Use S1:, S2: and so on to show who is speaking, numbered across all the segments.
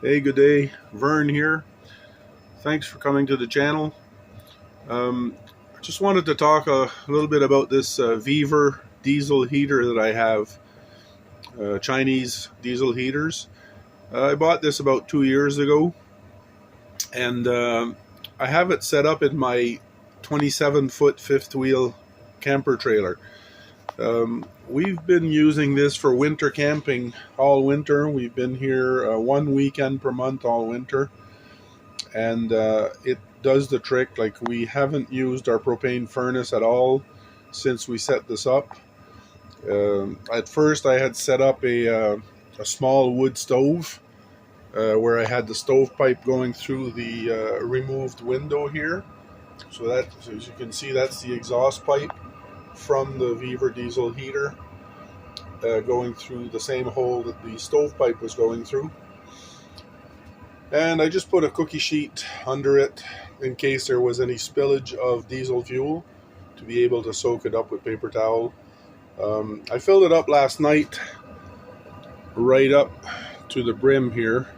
S1: Hey, good day. Vern here. Thanks for coming to the channel. I just wanted to talk a little bit about this Viver diesel heater that I have. Chinese diesel heaters. I bought this about 2 years ago, and I have it set up in my 27-foot fifth wheel camper trailer. We've been using this for winter camping all winter. We've been here one weekend per month all winter, and it does the trick. Like, we haven't used our propane furnace at all since we set this up. At first I had set up a small wood stove where I had the stovepipe going through the removed window here. So as you can see, that's the exhaust pipe from the Viver diesel heater going through the same hole that the stovepipe was going through. And I just put a cookie sheet under it in case there was any spillage of diesel fuel to be able to soak it up with paper towel. I filled it up last night right up to the brim here,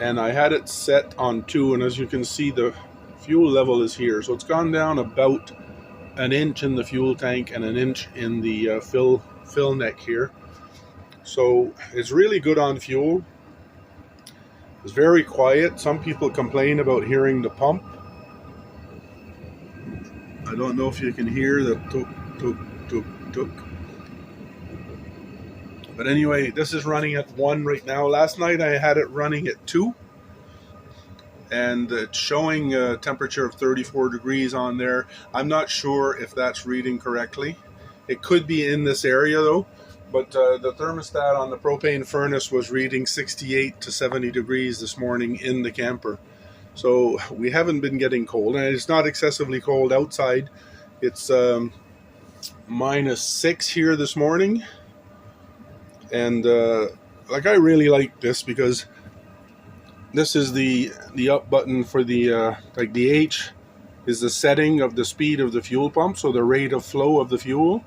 S1: and I had it set on 2, and as you can see, the fuel level is here. So it's gone down about an inch in the fuel tank and an inch in the fill neck here. So it's really good on fuel. It's very quiet. Some people complain about hearing the pump. I don't know if you can hear the tuk, tuk, tuk, tuk. But anyway, this is running at 1 right now. Last night I had it running at 2. And it's showing a temperature of 34 degrees on there. I'm not sure if that's reading correctly. It could be in this area though. But the thermostat on the propane furnace was reading 68 to 70 degrees this morning in the camper. So we haven't been getting cold, and it's not excessively cold outside. It's -6 here this morning. And like, I really like this because this is the up button for the like, the H is the setting of the speed of the fuel pump, so the rate of flow of the fuel.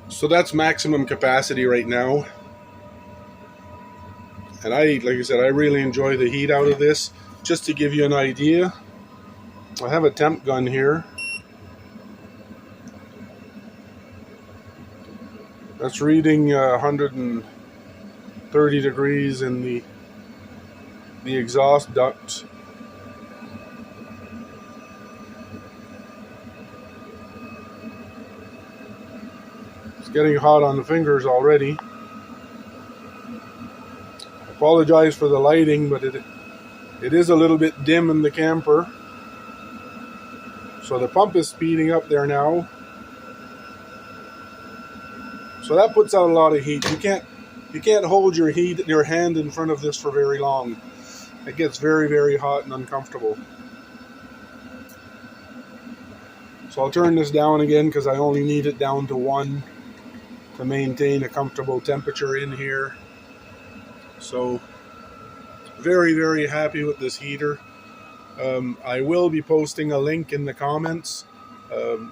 S1: So that's maximum capacity right now. And like I said, I really enjoy the heat out of this. Just to give you an idea, I have a temp gun here. That's reading 130 degrees in the exhaust duct. It's getting hot on the fingers already. I apologize for the lighting, but it is a little bit dim in the camper. So the pump is speeding up there now. So that puts out a lot of heat. You can't hold your hand in front of this for very long. It gets very, very hot and uncomfortable. So I'll turn this down again because I only need it down to 1 to maintain a comfortable temperature in here. So very, very happy with this heater. I will be posting a link in the comments.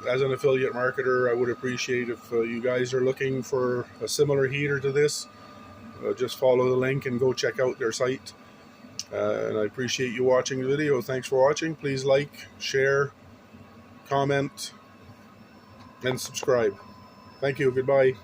S1: As an affiliate marketer, I would appreciate if you guys are looking for a similar heater to this. Just follow the link and go check out their site. And I appreciate you watching the video. Thanks for watching. Please like, share, comment, and subscribe. Thank you. Goodbye.